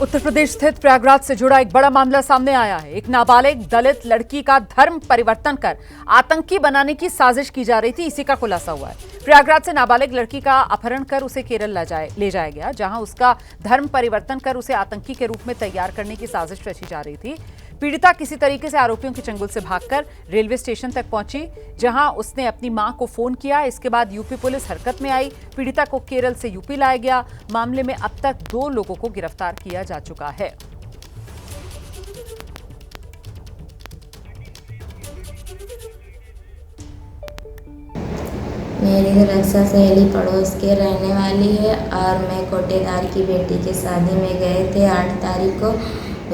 उत्तर प्रदेश स्थित प्रयागराज से जुड़ा एक बड़ा मामला सामने आया है। एक नाबालिग दलित लड़की का धर्म परिवर्तन कर आतंकी बनाने की साजिश की जा रही थी, इसी का खुलासा हुआ है। प्रयागराज से नाबालिग लड़की का अपहरण कर उसे केरल ले जाया गया, जहां उसका धर्म परिवर्तन कर उसे आतंकी के रूप में तैयार करने की साजिश रची जा रही थी। पीड़िता किसी तरीके से आरोपियों के चंगुल से भागकर रेलवे स्टेशन तक पहुंची, जहां उसने अपनी मां को फोन किया। इसके बाद यूपी पुलिस हरकत में आई। पीड़िता को केरल से यूपी लाया गया। मामले में अब तक 2 लोगों को गिरफ्तार किया जा चुका है। मेरी रक्षा सहेली पड़ोस के रहने वाली है और मैं कोटेदार की बेटी की शादी में गए थे 8 तारीख को।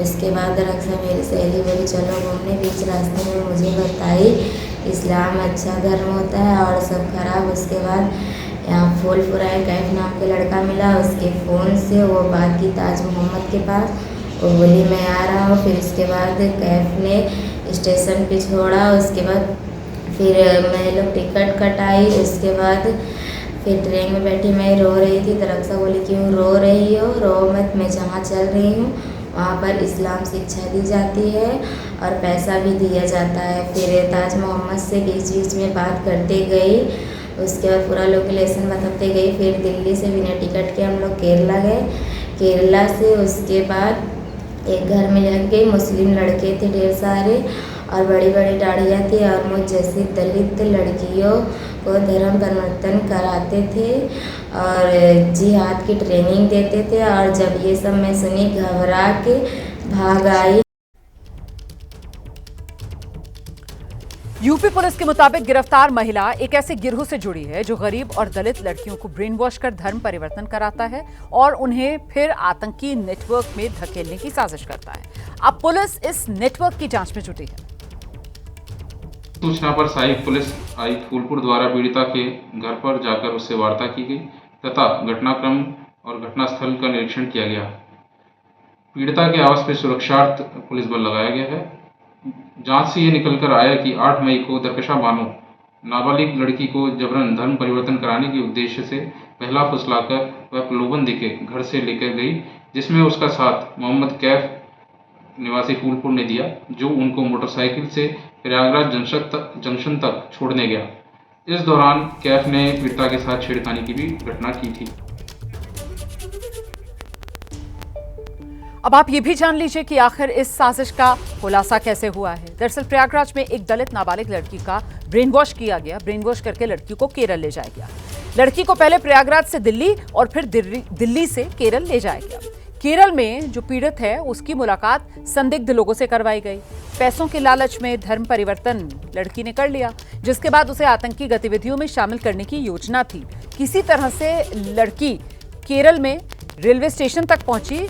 उसके बाद रक्षा मेरी सहेली बोली चलो घूमने, बीच रास्ते में मुझे बताई इस्लाम अच्छा धर्म होता है और सब खराब। उसके बाद यहाँ फूलपुराए कैफ नाम के लड़का मिला, उसके फ़ोन से वो बात की ताज मोहम्मद के पास। वो बोली मैं आ रहा हूँ। फिर उसके बाद कैफ ने स्टेशन पे छोड़ा। उसके बाद फिर मैं लोग टिकट कटाई। उसके बाद फिर ट्रेन में बैठी, मैं रो रही थी। तो रक्षा बोली क्यों रो रही हो, रो मत, मैं जहाँ चल रही हूँ वहाँ पर इस्लाम शिक्षा दी जाती है और पैसा भी दिया जाता है। फिर ताज मोहम्मद से बीच बीच में बात करते गई। उसके बाद पूरा लोकेशन बताते गई। फिर दिल्ली से बिना टिकट के हम लोग केरला गए। केरला से उसके बाद एक घर में लग गई। मुस्लिम लड़के थे ढेर सारे और बड़ी बड़ी दाढ़ियाँ थी और मुझ जैसी दलित लड़कियों को धर्म परिवर्तन कराते थे और जिहाद की ट्रेनिंग देते थे। और जब ये सब मैं सुनी घबरा के भाग आई। यूपी पुलिस के मुताबिक गिरफ्तार महिला एक ऐसे गिरोह से जुड़ी है जो गरीब और दलित लड़कियों को ब्रेन वॉश कर धर्म परिवर्तन कराता है और उन्हें फिर आतंकी नेटवर्क में धकेलने की साजिश करता है। अब पुलिस इस नेटवर्क की जांच में जुटी है। सूचना पर सहायक पुलिस आयुक्त फूलपुर द्वारा पीड़िता के घर पर जाकर उससे वार्ता की गई तथा घटनाक्रम और घटनास्थल का निरीक्षण किया गया। पीड़िता के आवास पर सुरक्षार्थ पुलिस बल लगाया गया है। जांच से ये निकलकर आया कि 8 मई को दरकशा बानो नाबालिग लड़की को जबरन धर्म परिवर्तन कराने के उद्देश्य से पहला फुसलाकर वह प्रलोभन देके घर से लेकर गई, जिसमें उसका साथ मोहम्मद कैफ निवासी फूलपुर ने दिया, जो उनको मोटरसाइकिल से प्रयागराज जंक्शन तक छोड़ने गया। इस दौरान कैफ ने पीड़िता के साथ छेड़खानी की भी घटना की थी। अब आप ये भी जान लीजिए कि आखिर इस साजिश का खुलासा कैसे हुआ है। दरअसल प्रयागराज में एक दलित नाबालिग लड़की का ब्रेन वॉश किया गया। ब्रेन वॉश करके लड़की को केरल ले जाया गया। लड़की को पहले प्रयागराज से दिल्ली और फिर दिल्ली से केरल ले जाया गया। केरल में जो पीड़ित है उसकी मुलाकात संदिग्ध लोगों से करवाई गई। पैसों के लालच में धर्म परिवर्तन लड़की ने कर लिया, जिसके बाद उसे आतंकी गतिविधियों में शामिल करने की योजना थी। किसी तरह से लड़की केरल में रेलवे स्टेशन तक पहुंची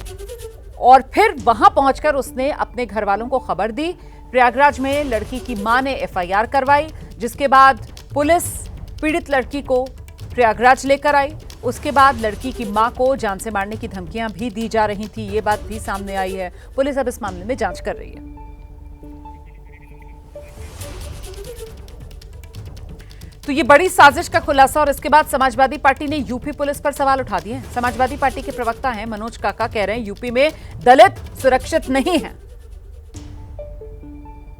और फिर वहां पहुंचकर उसने अपने घर वालों को खबर दी। प्रयागराज में लड़की की मां ने एफआईआर करवाई, जिसके बाद पुलिस पीड़ित लड़की को प्रयागराज लेकर आई। उसके बाद लड़की की मां को जान से मारने की धमकियां भी दी जा रही थी, ये बात भी सामने आई है। पुलिस अब इस मामले में जांच कर रही है। तो ये बड़ी साजिश का खुलासा और इसके बाद समाजवादी पार्टी ने यूपी पुलिस पर सवाल उठा दिए हैं। समाजवादी पार्टी के प्रवक्ता हैं मनोज काका, कह रहे हैं यूपी में दलित सुरक्षित नहीं है।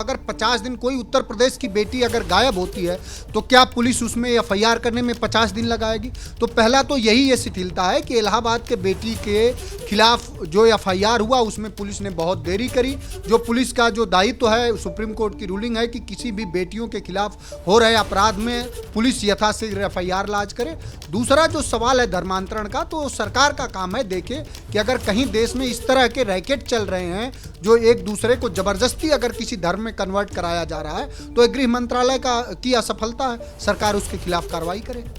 अगर 50 दिन कोई उत्तर प्रदेश की बेटी अगर गायब होती है तो क्या पुलिस उसमें एफआईआर करने में 50 दिन लगाएगी? तो पहला तो यही ये शिथिलता है कि इलाहाबाद के बेटी के खिलाफ जो एफआईआर हुआ उसमें पुलिस ने बहुत देरी करी। जो पुलिस का जो दायित्व है, सुप्रीम कोर्ट की रूलिंग है कि किसी भी बेटियों के खिलाफ हो रहे अपराध में पुलिस यथाशीघ्र एफआईआर लाज करे। दूसरा जो सवाल है धर्मांतरण का, तो सरकार का काम है देखे कि अगर कहीं देश में इस तरह के रैकेट चल रहे हैं जो एक दूसरे को जबरदस्ती अगर किसी धर्म में कन्वर्ट कराया जा रहा है, तो गृह मंत्रालय की असफलता है, सरकार उसके खिलाफ कार्रवाई करे।